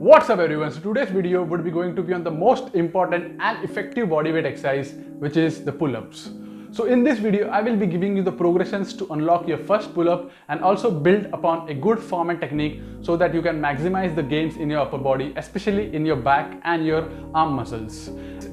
What's up everyone? So today's video would be going to be on the most important and effective bodyweight exercise, which is the pull-ups. So in this video, I will be giving you the progressions to unlock your first pull-up and also build upon a good form and technique so that you can maximize the gains in your upper body, especially in your back and your arm muscles.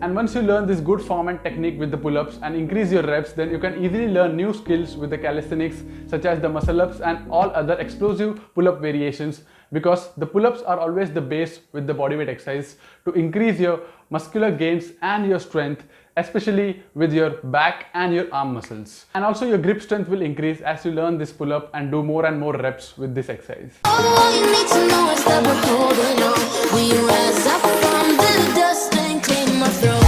And once you learn this good form and technique with the pull-ups and increase your reps, then you can easily learn new skills with the calisthenics such as the muscle-ups and all other explosive pull-up variations, because the pull-ups are always the base with the bodyweight exercise to increase your muscular gains and your strength, especially with your back and your arm muscles. And also your grip strength will increase as you learn this pull-up and do more and more reps with this exercise. All you need to know is that we're holding on. We rise up from the dust and clean my throat.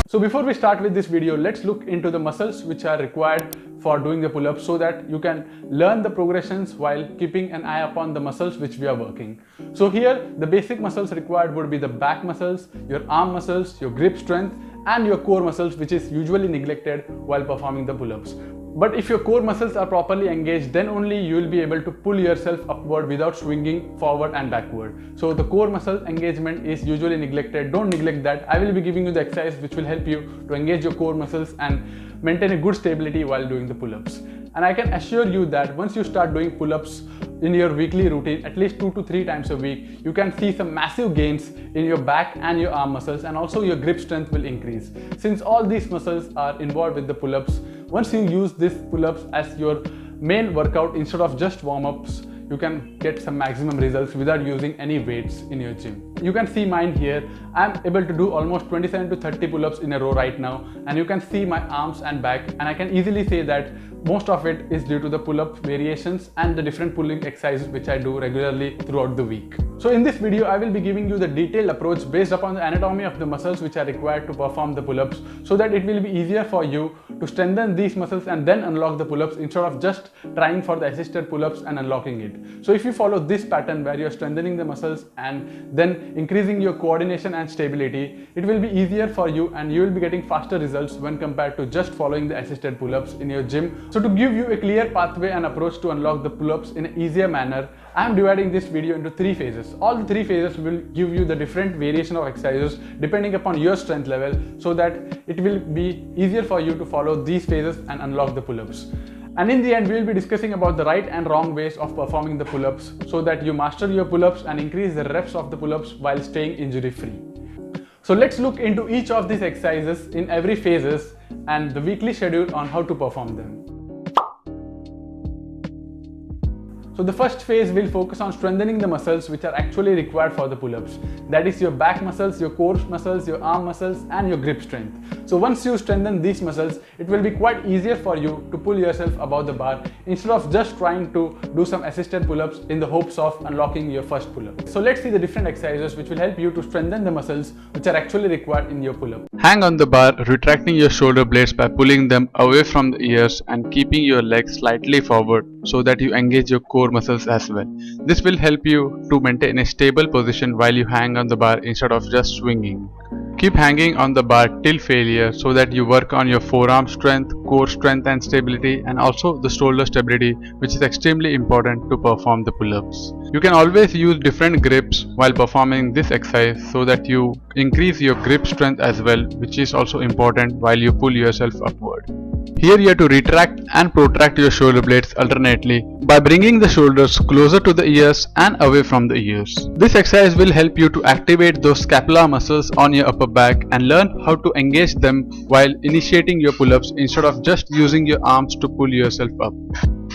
So before we start with this video, let's look into the muscles which are required for doing the pull-ups so that you can learn the progressions while keeping an eye upon the muscles which we are working. So here the basic muscles required would be the back muscles, your arm muscles, your grip strength and your core muscles, which is usually neglected while performing the pull-ups. But if your core muscles are properly engaged, then only you will be able to pull yourself upward without swinging forward and backward. So the core muscle engagement is usually neglected. Don't neglect that. I will be giving you the exercise which will help you to engage your core muscles and maintain a good stability while doing the pull-ups. And I can assure you that once you start doing pull-ups in your weekly routine, at least 2 to 3 times a week, you can see some massive gains in your back and your arm muscles, and also your grip strength will increase. Since all these muscles are involved with the pull-ups, once you use these pull-ups as your main workout instead of just warm-ups, you can get some maximum results without using any weights in your gym. You can see mine here. I'm able to do almost 27 to 30 pull-ups in a row right now, and you can see my arms and back, and I can easily say that most of it is due to the pull-up variations and the different pulling exercises which I do regularly throughout the week. So in this video, I will be giving you the detailed approach based upon the anatomy of the muscles which are required to perform the pull-ups, so that it will be easier for you to strengthen these muscles and then unlock the pull-ups instead of just trying for the assisted pull-ups and unlocking it. So if you follow this pattern where you're strengthening the muscles and then increasing your coordination and stability, it will be easier for you and you will be getting faster results when compared to just following the assisted pull-ups in your gym. So to give you a clear pathway and approach to unlock the pull-ups in an easier manner, I am dividing this video into 3 phases. All the 3 phases will give you the different variation of exercises depending upon your strength level, so that it will be easier for you to follow these phases and unlock the pull-ups. And in the end, we will be discussing about the right and wrong ways of performing the pull-ups so that you master your pull-ups and increase the reps of the pull-ups while staying injury-free. So let's look into each of these exercises in every phases and the weekly schedule on how to perform them. So the first phase will focus on strengthening the muscles which are actually required for the pull-ups. That is your back muscles, your core muscles, your arm muscles and your grip strength. So once you strengthen these muscles, it will be quite easier for you to pull yourself above the bar instead of just trying to do some assisted pull-ups in the hopes of unlocking your first pull-up. So let's see the different exercises which will help you to strengthen the muscles which are actually required in your pull-up. Hang on the bar, retracting your shoulder blades by pulling them away from the ears and keeping your legs slightly forward so that you engage your core muscles as well. This will help you to maintain a stable position while you hang on the bar instead of just swinging. Keep hanging on the bar till failure so that you work on your forearm strength, core strength and stability, and also the shoulder stability, which is extremely important to perform the pull-ups. You can always use different grips while performing this exercise so that you increase your grip strength as well, which is also important while you pull yourself upward. Here you have to retract and protract your shoulder blades alternately by bringing the shoulders closer to the ears and away from the ears. This exercise will help you to activate those scapular muscles on your upper back and learn how to engage them while initiating your pull-ups instead of just using your arms to pull yourself up.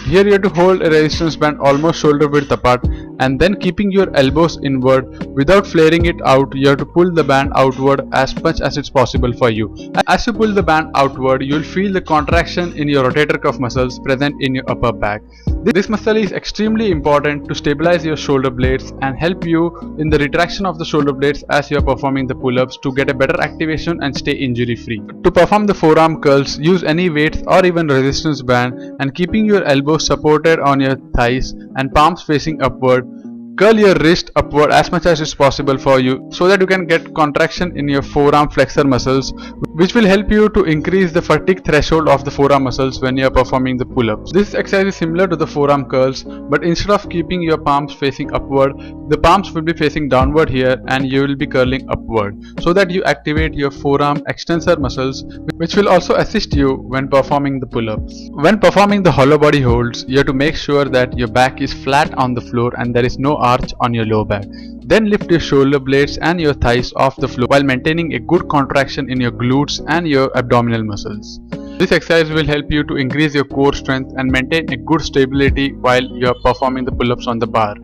Here you have to hold a resistance band almost shoulder width apart, and then keeping your elbows inward without flaring it out, you have to pull the band outward as much as it's possible for you. As you pull the band outward, you will feel the contraction in your rotator cuff muscles present in your upper back. This muscle is extremely important to stabilize your shoulder blades and help you in the retraction of the shoulder blades as you are performing the pull-ups to get a better activation and stay injury free. To perform the forearm curls, use any weights or even resistance band, and keeping your elbows supported on your thighs and palms facing upward, Curl your wrist upward as much as is possible for you so that you can get contraction in your forearm flexor muscles, which will help you to increase the fatigue threshold of the forearm muscles when you are performing the pull-ups. This exercise is similar to the forearm curls, but instead of keeping your palms facing upward, the palms will be facing downward here and you will be curling upward so that you activate your forearm extensor muscles, which will also assist you when performing the pull-ups. When performing the hollow body holds, you have to make sure that your back is flat on the floor and there is no arch on your low back. Then lift your shoulder blades and your thighs off the floor while maintaining a good contraction in your glutes and your abdominal muscles. This exercise will help you to increase your core strength and maintain a good stability while you are performing the pull-ups on the bar.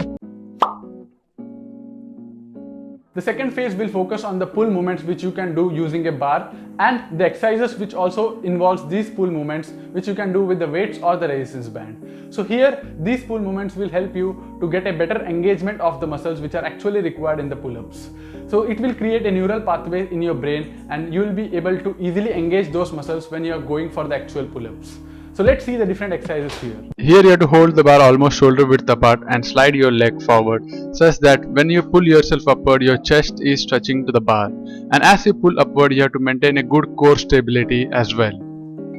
The second phase will focus on the pull movements which you can do using a bar, and the exercises which also involves these pull movements which you can do with the weights or the resistance band. So here these pull movements will help you to get a better engagement of the muscles which are actually required in the pull-ups. So it will create a neural pathway in your brain and you will be able to easily engage those muscles when you are going for the actual pull-ups. So let's see the different exercises here. Here you have to hold the bar almost shoulder width apart and slide your leg forward such that when you pull yourself upward, your chest is touching to the bar. And as you pull upward, you have to maintain a good core stability as well.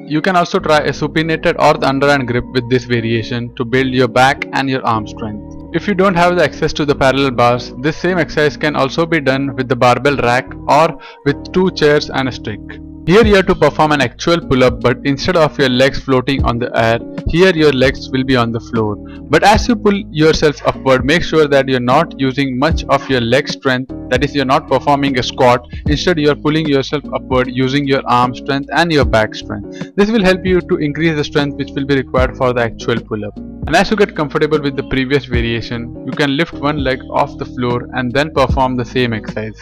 You can also try a supinated or the underhand grip with this variation to build your back and your arm strength. If you don't have the access to the parallel bars, this same exercise can also be done with the barbell rack or with 2 chairs and a stick. Here you have to perform an actual pull-up, but instead of your legs floating on the air, here your legs will be on the floor. But as you pull yourself upward, make sure that you're not using much of your leg strength, that is, you're not performing a squat. Instead, you're pulling yourself upward using your arm strength and your back strength. This will help you to increase the strength which will be required for the actual pull-up. And as you get comfortable with the previous variation, you can lift one leg off the floor and then perform the same exercise.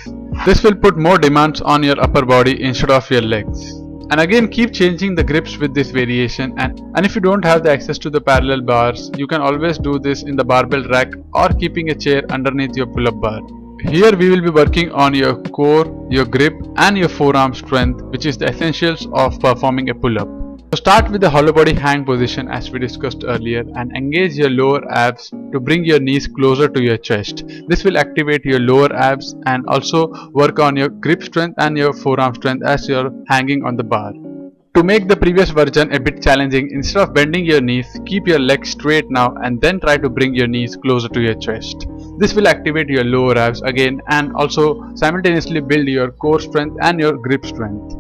This will put more demands on your upper body instead of your legs. And again, keep changing the grips with this variation, and if you don't have the access to the parallel bars, you can always do this in the barbell rack or keeping a chair underneath your pull-up bar. Here we will be working on your core, your grip and your forearm strength, which is the essentials of performing a pull-up. So start with the hollow body hang position as we discussed earlier and engage your lower abs to bring your knees closer to your chest. This will activate your lower abs and also work on your grip strength and your forearm strength as you're hanging on the bar. To make the previous version a bit challenging, instead of bending your knees, keep your legs straight now and then try to bring your knees closer to your chest. This will activate your lower abs again and also simultaneously build your core strength and your grip strength.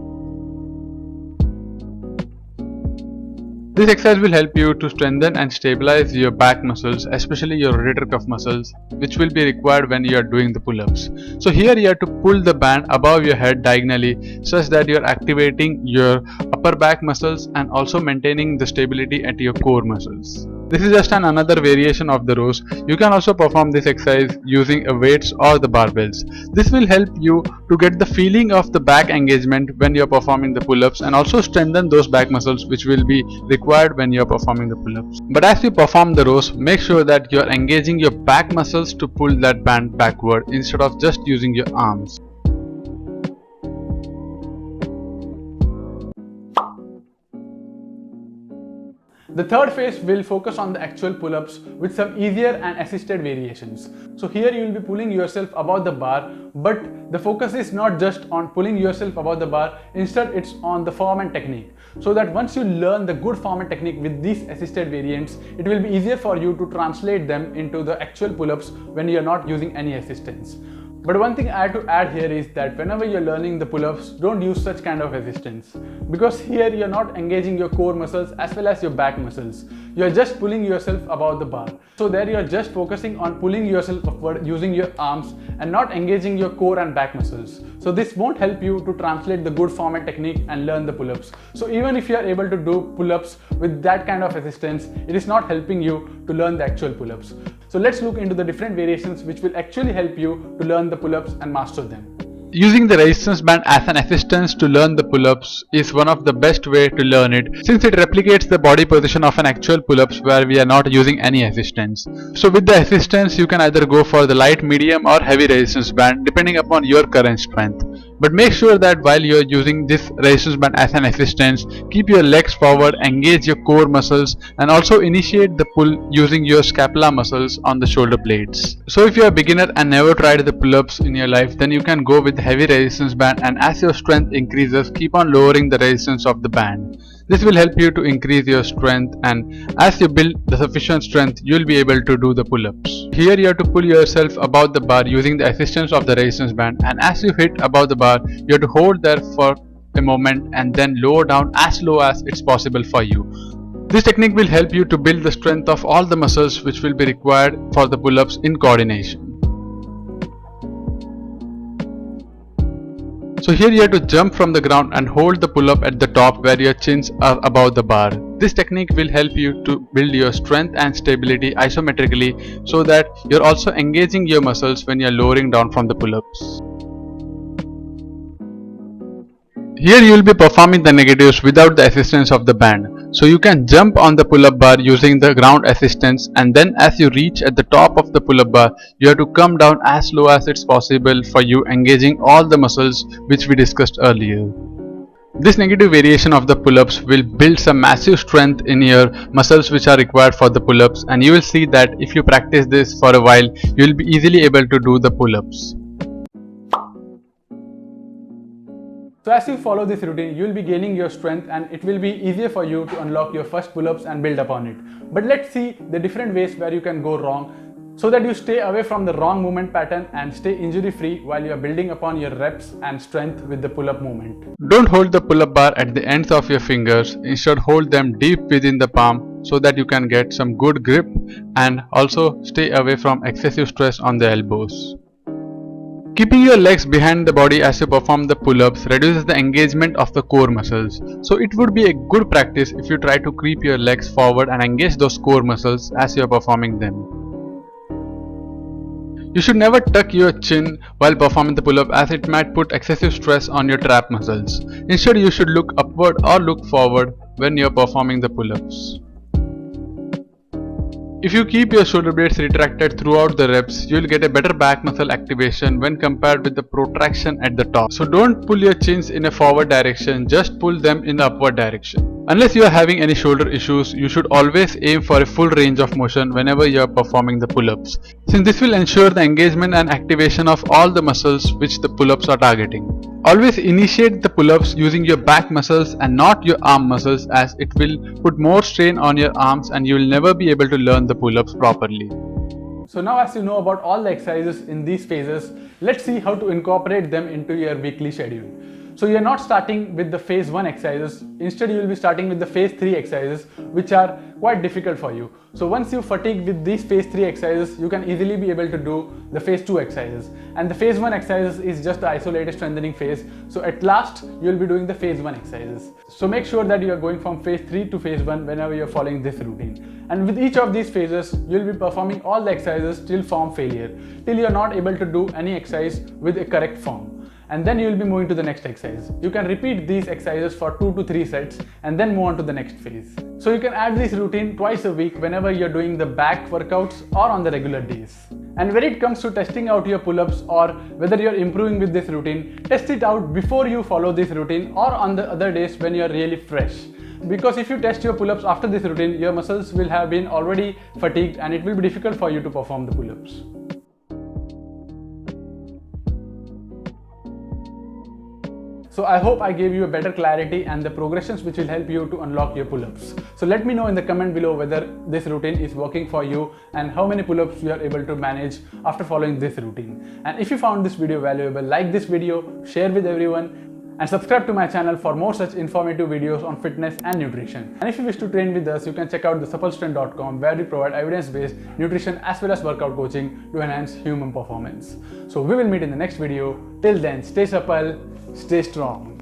This exercise will help you to strengthen and stabilize your back muscles, especially your rotator cuff muscles, which will be required when you are doing the pull-ups. So here you have to pull the band above your head diagonally such that you are activating your upper back muscles and also maintaining the stability at your core muscles. This is just another variation of the rows. You can also perform this exercise using a weights or the barbells. This will help you to get the feeling of the back engagement when you are performing the pull-ups and also strengthen those back muscles which will be required when you are performing the pull-ups. But as you perform the rows, make sure that you are engaging your back muscles to pull that band backward instead of just using your arms. The third phase will focus on the actual pull-ups with some easier and assisted variations. So here you will be pulling yourself above the bar, but the focus is not just on pulling yourself above the bar, instead it's on the form and technique. So that once you learn the good form and technique with these assisted variants, it will be easier for you to translate them into the actual pull-ups when you are not using any assistance. But one thing I have to add here is that whenever you're learning the pull-ups, don't use such kind of resistance, because here you're not engaging your core muscles as well as your back muscles. You're just pulling yourself above the bar. So there you're just focusing on pulling yourself upward using your arms and not engaging your core and back muscles. So this won't help you to translate the good form and technique and learn the pull-ups. So even if you are able to do pull-ups with that kind of resistance, it is not helping you to learn the actual pull-ups. So let's look into the different variations which will actually help you to learn the pull-ups and master them. Using the resistance band as an assistance to learn the pull-ups is one of the best way to learn it, since it replicates the body position of an actual pull-ups where we are not using any assistance. So with the assistance, you can either go for the light, medium or heavy resistance band depending upon your current strength. But make sure that while you're using this resistance band as an assistance, keep your legs forward, engage your core muscles, and also initiate the pull using your scapula muscles on the shoulder blades. So if you're a beginner and never tried the pull-ups in your life, then you can go with the heavy resistance band, and as your strength increases, keep on lowering the resistance of the band. This will help you to increase your strength, and as you build the sufficient strength, you will be able to do the pull-ups. Here you have to pull yourself above the bar using the assistance of the resistance band, and as you hit above the bar, you have to hold there for a moment and then lower down as low as it's possible for you. This technique will help you to build the strength of all the muscles which will be required for the pull-ups in coordination. So here you have to jump from the ground and hold the pull-up at the top where your chins are above the bar. This technique will help you to build your strength and stability isometrically, so that you're also engaging your muscles when you're lowering down from the pull-ups. Here you will be performing the negatives without the assistance of the band. So you can jump on the pull-up bar using the ground assistance, and then as you reach at the top of the pull-up bar, you have to come down as low as it's possible for you, engaging all the muscles which we discussed earlier. This negative variation of the pull-ups will build some massive strength in your muscles which are required for the pull-ups, and you will see that if you practice this for a while, you will be easily able to do the pull-ups. So as you follow this routine, you will be gaining your strength, and it will be easier for you to unlock your first pull-ups and build upon it. But let's see the different ways where you can go wrong, so that you stay away from the wrong movement pattern and stay injury free while you are building upon your reps and strength with the pull-up movement. Don't hold the pull-up bar at the ends of your fingers. Instead, hold them deep within the palm so that you can get some good grip, and also stay away from excessive stress on the elbows. Keeping your legs behind the body as you perform the pull-ups reduces the engagement of the core muscles. So it would be a good practice if you try to creep your legs forward and engage those core muscles as you are performing them. You should never tuck your chin while performing the pull-up, as it might put excessive stress on your trap muscles. Instead, you should look upward or look forward when you are performing the pull-ups. If you keep your shoulder blades retracted throughout the reps, you will get a better back muscle activation when compared with the protraction at the top. So don't pull your chins in a forward direction, just pull them in the upward direction. Unless you are having any shoulder issues, you should always aim for a full range of motion whenever you are performing the pull-ups, since this will ensure the engagement and activation of all the muscles which the pull-ups are targeting. Always initiate the pull-ups using your back muscles and not your arm muscles, as it will put more strain on your arms and you will never be able to learn the pull-ups properly. So now as you know about all the exercises in these phases, let's see how to incorporate them into your weekly schedule. So you're not starting with the phase 1 exercises, instead you will be starting with the phase 3 exercises, which are quite difficult for you. So once you fatigue with these phase 3 exercises, you can easily be able to do the phase 2 exercises. And the phase 1 exercises is just the isolated strengthening phase. So at last, you will be doing the phase 1 exercises. So make sure that you are going from phase 3 to phase 1 whenever you are following this routine. And with each of these phases, you will be performing all the exercises till form failure, till you are not able to do any exercise with a correct form. And then you will be moving to the next exercise. You can repeat these exercises for 2 to 3 sets and then move on to the next phase. So you can add this routine twice a week whenever you're doing the back workouts or on the regular days. And when it comes to testing out your pull-ups or whether you're improving with this routine, test it out before you follow this routine or on the other days when you're really fresh. Because if you test your pull-ups after this routine, your muscles will have been already fatigued and it will be difficult for you to perform the pull-ups. So I hope I gave you a better clarity and the progressions which will help you to unlock your pull-ups. So let me know in the comment below whether this routine is working for you and how many pull-ups you are able to manage after following this routine. And if you found this video valuable, like this video, share with everyone, and subscribe to my channel for more such informative videos on fitness and nutrition. And if you wish to train with us, you can check out TheSuppleStrength.com, where we provide evidence-based nutrition as well as workout coaching to enhance human performance. So we will meet in the next video. Till then, stay supple, stay strong.